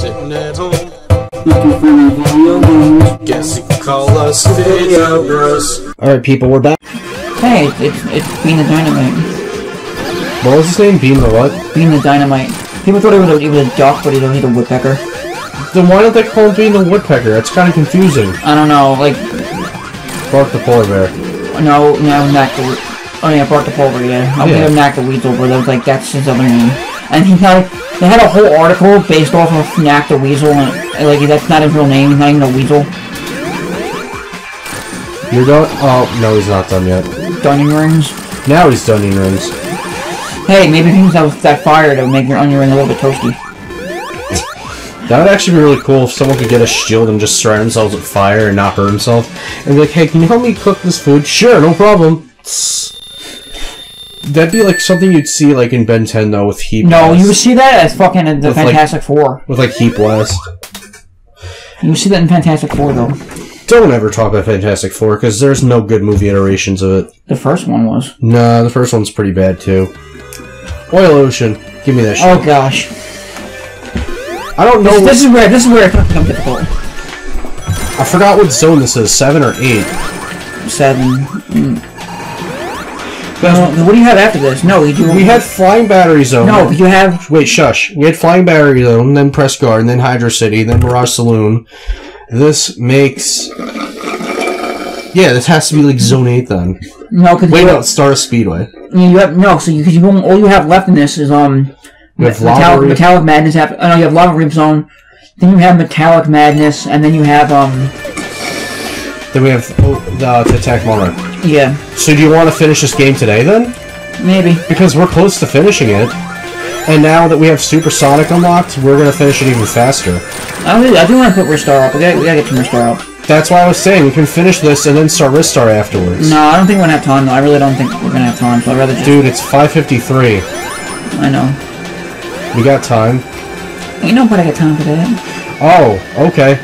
Sitting at home, looking for new video games. guess you could call us Video Bros. Alright, people, we're back. Hey, it's Bean the Dynamite. What was his name? Bean the what? Bean the Dynamite. People thought he was a duck, but he's a woodpecker. Then why don't they call him Bean the Woodpecker? That's kind of confusing. I don't know, like... Bark the Polar Bear. No, Knack the... Oh yeah, Bark the Polar Bear, yeah. I'm thinking of Knack the Weasel, but it was like, that's his other name. And he had, they had a whole article based off of Knack the Weasel, and like, that's not his real name, he's not even a weasel. You're done? Oh, no, he's not done yet. Onion rings. Now he's done onion rings. Hey, maybe if you use that fire to make your onion ring a little bit toasty. That would actually be really cool if someone could get a shield and just surround themselves with fire and not hurt himself. And be like, hey, can you help me cook this food? Sure, no problem. That'd be like something you'd see like in Ben 10 though with Heat Blast. No, you would see that as fucking in the Fantastic Four. With like Heat Blast. You would see that in Fantastic Four though. Don't ever talk about Fantastic Four because there's no good movie iterations of it. The first one was. Nah, the first one's pretty bad too. Oil Ocean. Give me that shit. Oh gosh. I don't know. This is where it can become difficult. I forgot what zone this is. 7 or 8? 7. What do you have after this? No, we had Flying Battery Zone. No, you have... Wait, shush. We had Flying Battery Zone, then Press Guard, then Hydro City, then Mirage Saloon. This makes... Yeah, this has to be like Zone 8 then. No, because wait, no, it's Star Speedway. You have no, so all you have left in this is Metallic Madness. No, you have Lava Reap Zone. Then you have Metallic Madness, and then you have Then we have the Attack Monarch. Yeah. So do you want to finish this game today then? Maybe. Because we're close to finishing it, and now that we have Supersonic unlocked, we're gonna finish it even faster. I do want to put Ristar up. We gotta get to Ristar up. That's why I was saying we can finish this and then start Ristar afterwards. No, I don't think we're gonna have time though. I really don't think we're gonna have time, so I'd rather just... Dude, it's 5:53. I know. We got time. Ain't nobody got time for that. Oh, okay.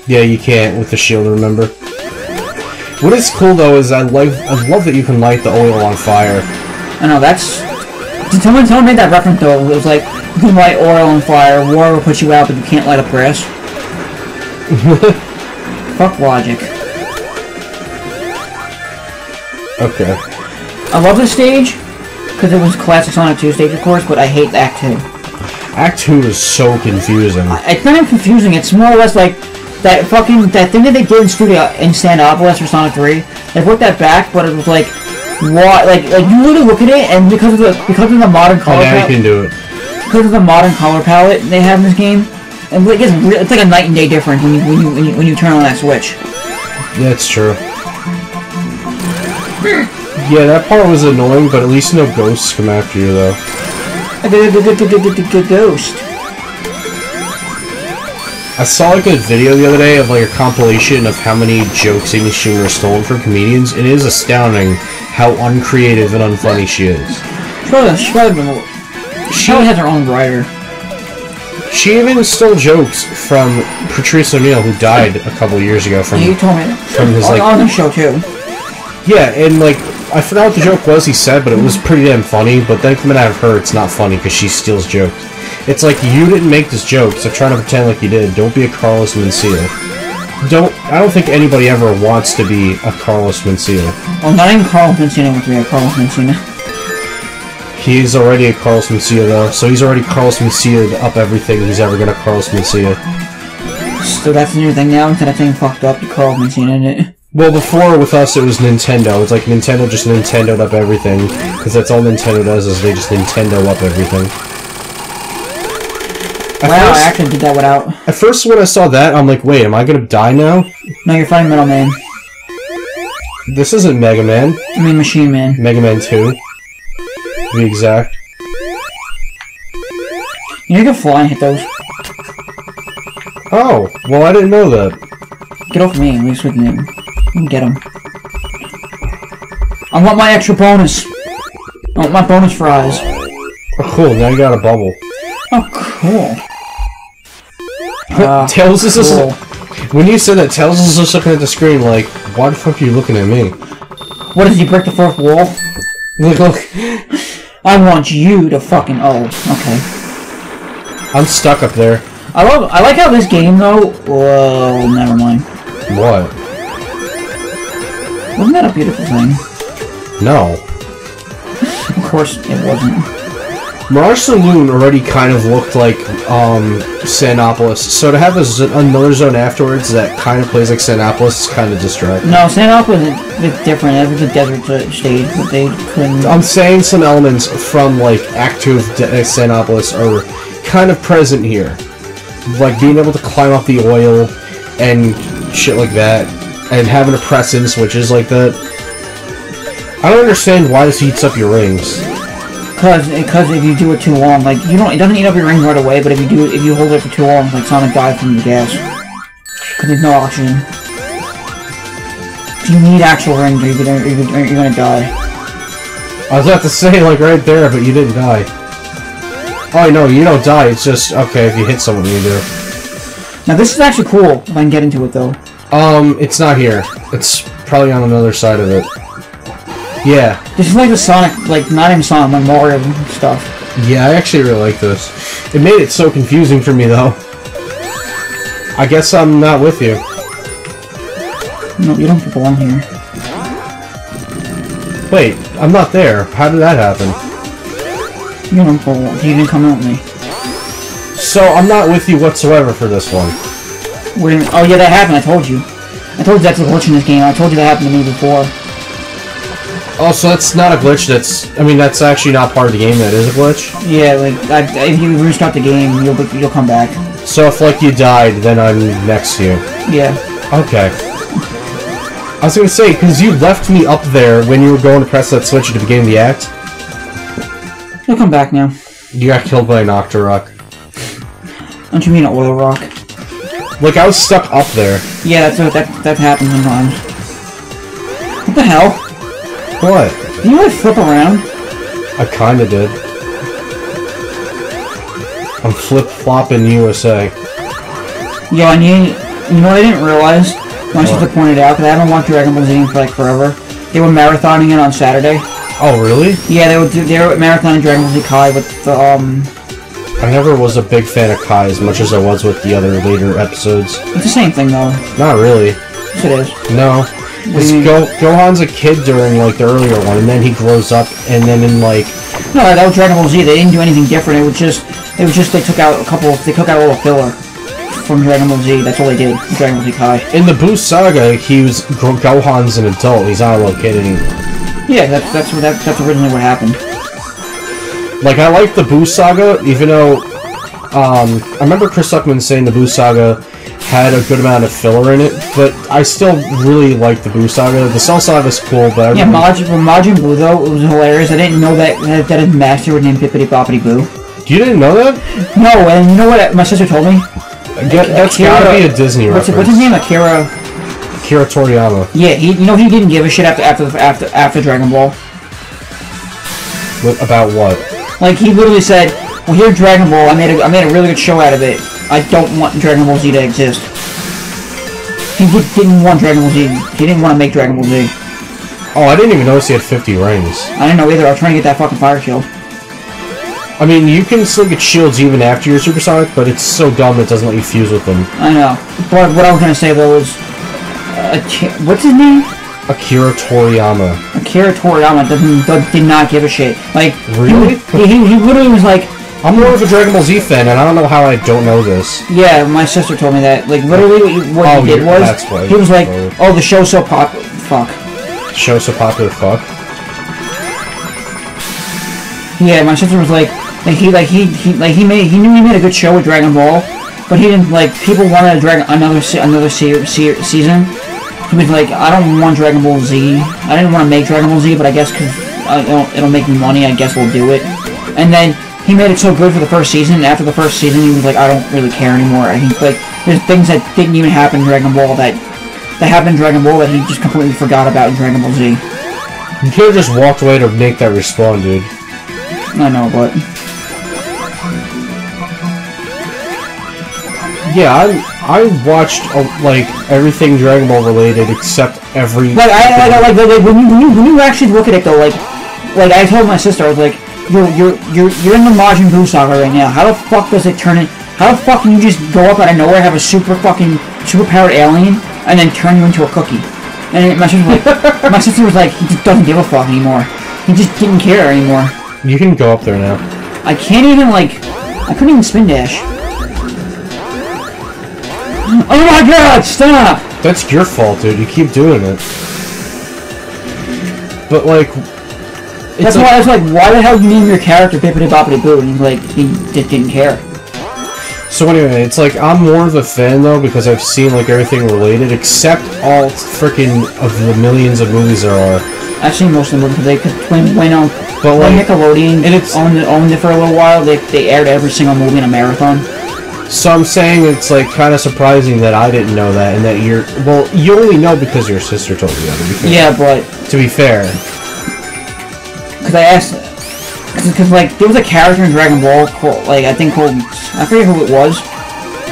Yeah, you can't with the shield, remember? What is cool though is I love that you can light the oil on fire. I know, that's... Someone made that reference though. It was like, you can light oil on fire, water will put you out, but you can't light up grass. Fuck logic. Okay. I love this stage, because it was classic Sonic 2 stage, of course, but I hate Act 2. Act 2 is so confusing. It's not even confusing, it's more or less like that thing that they did in Standopolis for Sonic 3. They put that back, but it was like, what? Like you literally look at it, and because of the modern color palette, you can do it. Because of the modern color palette they have in this game, and it's like a night and day difference when you turn on that switch. That's true. Yeah, that part was annoying, but at least no ghosts come after you, though. Ghost. I saw like a video the other day of like a compilation of how many jokes Amy Schumer stole from comedians. It is astounding how uncreative and unfunny she is. She probably has her own writer. She even stole jokes from Patrice O'Neal, who died a couple years ago from... Yeah, you told me. From his, like... On the show, too. Yeah, and, like, I forgot what the joke was he said, but it was pretty damn funny, but then coming out of her, it's not funny, because she steals jokes. It's like, you didn't make this joke, so trying to pretend like you did. Don't be a Carlos Mencia. I don't think anybody ever wants to be a Carlos Mencia. Well, not even Carlos Mencia wants to be a Carlos Mencia. He's already a Carlos Mencia, though, so he's already Carlos Mencia'd up everything he's ever gonna Carlos Mencia. So that's the new thing now, instead of saying fucked up, you Carlos Mencia in it. Well, before with us it was Nintendo. It's like Nintendo just Nintendo'd up everything, because that's all Nintendo does is they just Nintendo up everything. Wow, I actually did that without... At first when I saw that, I'm like, wait, am I gonna die now? No, you're fighting Metal Man. This isn't Mega Man. I mean Machine Man. Mega Man 2. To be exact. You can fly and hit those. Oh, well I didn't know that. Get off me, at least with me. You can get him. I want my extra bonus. I want my bonus fries. Oh cool, now you got a bubble. Oh cool. Tails is just... Cool. When you said that, Tails is just looking at the screen like, why the fuck are you looking at me? What, did he break the fourth wall? Look. I want you to fucking... Oh, I'm stuck up there. I like how this game though. Whoa, never mind. What? Wasn't that a beautiful thing? No. Of course it wasn't. Mirage Saloon already kind of looked like Sanopolis, so to have another zone afterwards that kind of plays like Sanopolis is kind of distracting. No, Sanopolis is a bit different. It was a desert stage, but they couldn't... I'm saying some elements from like Act 2 of Sanopolis are kind of present here. Like being able to climb up the oil and shit like that, and having to press in switches like that. I don't understand why this heats up your rings. Because if you do it too long, like it doesn't eat up your rings right away. But if you hold it for too long, like Sonic dies from the gas. Because there's no oxygen. If you need actual rings, or you're gonna die. I was about to say like right there, but you didn't die. Oh no, you don't die. It's just okay if you hit someone, you do. Now this is actually cool. If I can get into it though. It's not here. It's probably on another side of it. Yeah. This is like the Sonic, like not even Sonic, like Mario stuff. Yeah, I actually really like this. It made it so confusing for me though. I guess I'm not with you. No, you don't belong here. Wait, I'm not there. How did that happen? You don't belong. You didn't come out with me. So I'm not with you whatsoever for this one. Oh yeah, that happened. I told you. I told you that's a glitch in this game. I told you that happened to me before. Oh, so that's not a glitch, that's actually not part of the game, that is a glitch? Yeah, like, if you restart the game, you'll come back. So if, like, you died, then I'm next to you? Yeah. Okay. I was gonna say, because you left me up there when you were going to press that switch at the beginning of the act. You'll come back now. You got killed by an Octorok. Don't you mean an oil rock? Like, I was stuck up there. Yeah, that happens sometimes. What the hell? What? Did you like flip around? I kinda did. I'm flip-flopping USA. Yo, and you know what I didn't realize? My sister pointed out, because I haven't watched Dragon Ball Z for like forever. They were marathoning it on Saturday. Oh, really? Yeah, they were marathoning Dragon Ball Z Kai with the, I never was a big fan of Kai as much as I was with the other later episodes. It's the same thing, though. Not really. Yes, it is. No. Gohan's a kid during, like, the earlier one, and then he grows up, and then in, like... No, that was Dragon Ball Z. They didn't do anything different. It was just they took out a little filler from Dragon Ball Z. That's all they did. Dragon Ball Z Kai. In the Boo Saga, Gohan's an adult. He's not a little kid anymore. Yeah, that's originally what happened. Like, I like the Boo Saga, even though, I remember Chris Suckman saying the Boo Saga had a good amount of filler in it, but I still really like the Boo Saga. The Cell Saga is cool, but yeah, Majin Buu though, it was hilarious. I didn't know that his master was named Bippity Boppity Boo. You didn't know that? No, and you know what my sister told me? That's gotta be a Disney reference. What's his name? Akira Toriyama. Yeah, he didn't give a shit after Dragon Ball. About what? Like he literally said, "Well, here's Dragon Ball. I made a really good show out of it. I don't want Dragon Ball Z to exist." He didn't want Dragon Ball Z. He didn't want to make Dragon Ball Z. Oh, I didn't even notice he had 50 rings. I didn't know either. I was trying to get that fucking fire shield. I mean, you can still get shields even after you're supersonic, but it's so dumb it doesn't let you fuse with them. I know. But what I was gonna say though was, what's his name? Akira Toriyama. Akira Toriyama did not give a shit. Like, really? He literally was like, I'm more of a Dragon Ball Z fan, and I don't know how I don't know this. Yeah, my sister told me that. Like, literally what he did was, he was like, oh, the show's so popular. Fuck. The show's so popular, fuck? Yeah, my sister was like he knew he made a good show with Dragon Ball, but he didn't, like, people wanted another season. He was like, I don't want Dragon Ball Z. I didn't want to make Dragon Ball Z, but I guess because it'll make me money, I guess we'll do it. And then he made it so good for the first season, and after the first season, he was like, I don't really care anymore. I think, like, there's things that didn't even happen in Dragon Ball that happened in Dragon Ball that he just completely forgot about in Dragon Ball Z. You could have just walked away to make that respawn, dude. I know, but... Yeah, I watched, like, everything Dragon Ball related except every... when you actually look at it, though, like I told my sister, I was like, you're in the Majin Buu saga right now. How the fuck does it turn it? How the fuck can you just go up out of nowhere, have a superpowered alien, and then turn you into a cookie? And my sister was like, he just doesn't give a fuck anymore. He just didn't care anymore. You can go up there now. I can't even I couldn't even spin dash. Oh my god, stop! That's your fault, dude. You keep doing it. But like, that's why I was like, why the hell do you name your character Bippity Boppity Boo? And he's like, he just didn't care. So anyway, it's like, I'm more of a fan though, because I've seen like everything related, except all freaking of the millions of movies there are. I've seen most of the movies, when Nickelodeon and it's owned it for a little while, they aired every single movie in a marathon. So I'm saying it's like kind of surprising that I didn't know that, and that you only know because your sister told you that, to be fair. Yeah, but... To be fair. Because I asked... Because, like, there was a character in Dragon Ball called, I forget who it was,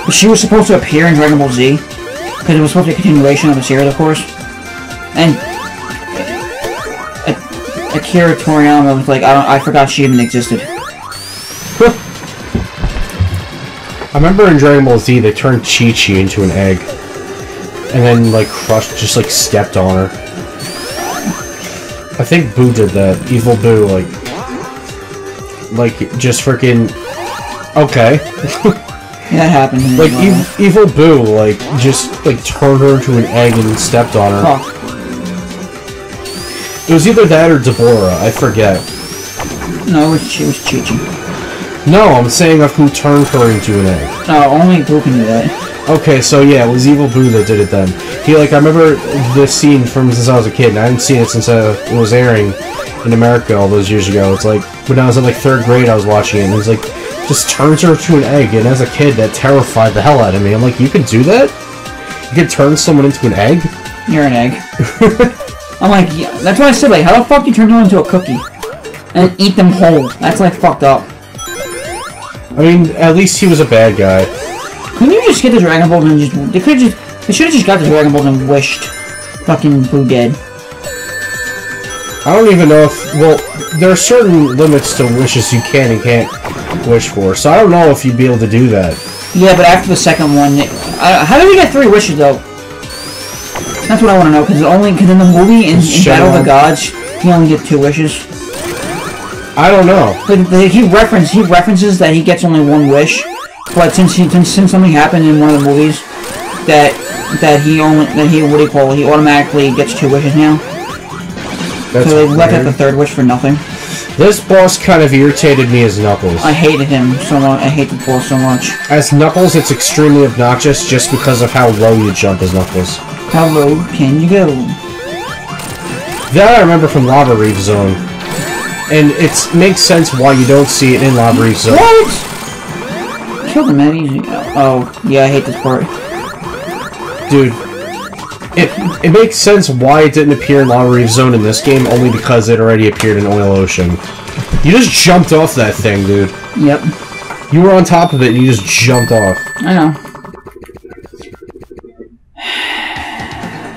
but she was supposed to appear in Dragon Ball Z, because it was supposed to be a continuation of the series, of course. And Akira Toriyama was like, I forgot she even existed. I remember in Dragon Ball Z, they turned Chi-Chi into an egg, and then, like, crushed, just, like, stepped on her. I think Boo did that. Evil Boo, like, just freaking... Okay. Yeah, that happened. Like, Evil Boo, like, just, like, turned her into an egg and stepped on her. Huh. It was either that or Deborah, I forget. No, it was Chi-Chi. No, I'm saying of who turned her into an egg. No, only Boo can do that. Okay, so yeah, it was Evil Boo that did it then. I remember this scene from since I was a kid, and I hadn't seen it since it was airing in America all those years ago. It's like, when I was in like 3rd grade, I was watching it, and he's like, just turns her to an egg, and as a kid, that terrified the hell out of me. I'm like, you can do that? You can turn someone into an egg? You're an egg. I'm like, yeah, that's why I said, like, how the fuck do you turn someone into a cookie? And eat them whole? That's, like, fucked up. I mean, at least he was a bad guy. Couldn't you just get the Dragon Balls and just... They should have just got the Dragon Balls and wished fucking Boo dead. I don't even know if... Well, there are certain limits to wishes you can and can't wish for, so I don't know if you'd be able to do that. Yeah, but after the second one... how did we get 3 wishes, though? That's what I want to know, because in the movie, in Battle of the Gods, he only gets 2 wishes. I don't know. He references that he gets only 1 wish, but since something happened in one of the movies, he automatically gets 2 wishes now. That's so they left at the 3rd wish for nothing. This boss kind of irritated me as Knuckles. I hated him so much. I hate the boss so much. As Knuckles, it's extremely obnoxious just because of how low you jump as Knuckles. How low can you go? That I remember from Lava Reef Zone. And it makes sense why you don't see it in Lava Reef Zone. What? Killed him that easy. Oh, yeah, I hate this part. Dude, it makes sense why it didn't appear in Lava Reef Zone in this game, only because it already appeared in Oil Ocean. You just jumped off that thing, dude. Yep. You were on top of it and you just jumped off. I know.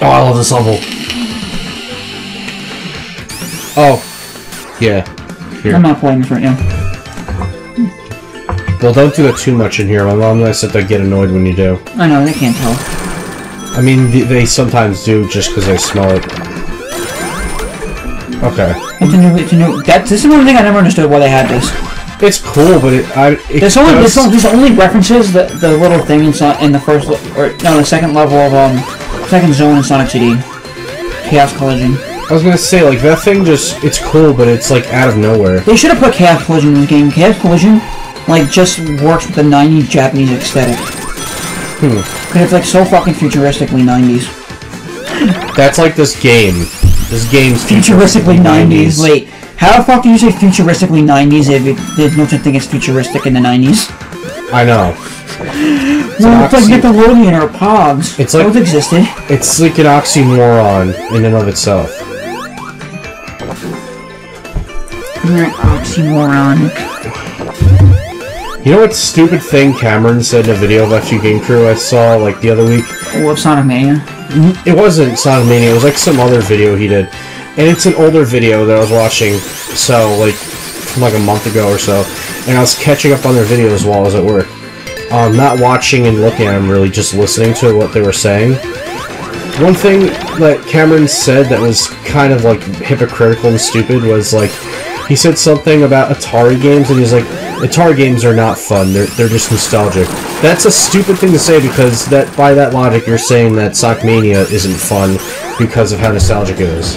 Oh, I love this level. Oh. Yeah. Here. I'm not playing this right now. Well, don't do that too much in here. My mom and I said they get annoyed when you do. I know, they can't tell. I mean, they sometimes do just because they smell it. Okay. It's a new. This is one thing I never understood why they had this. It's cool, but this only references the little thing in the second level of second zone in Sonic CD. Chaos Collision. I was gonna say, like, that thing it's cool, but it's like out of nowhere. They should have put Chaos Collision in the game. Chaos Collision, like, just works with the 90s Japanese aesthetic. Because it's like so fucking futuristically 90s. That's like this game. This game's futuristically 90s. Wait, how the fuck do you say futuristically 90s if there's no such thing as futuristic in the 90s? I know. Well, it's like Nickelodeon or Pogs. It's like, those existed. It's like an oxymoron in and of itself. You're an oxymoron. You know what stupid thing Cameron said in a video of FG Game Crew I saw, like, the other week? What, Sonic Mania? It wasn't Sonic Mania, it was like some other video he did. And it's an older video that I was watching, so, like, from like a month ago or so, and I was catching up on their videos while I was at work. Not watching and looking at them, really just listening to what they were saying. One thing that Cameron said that was kind of like hypocritical and stupid was like, he said something about Atari games, and he's like, Atari games are not fun, they're just nostalgic. That's a stupid thing to say, because that by that logic you're saying that Sonic Mania isn't fun because of how nostalgic it is.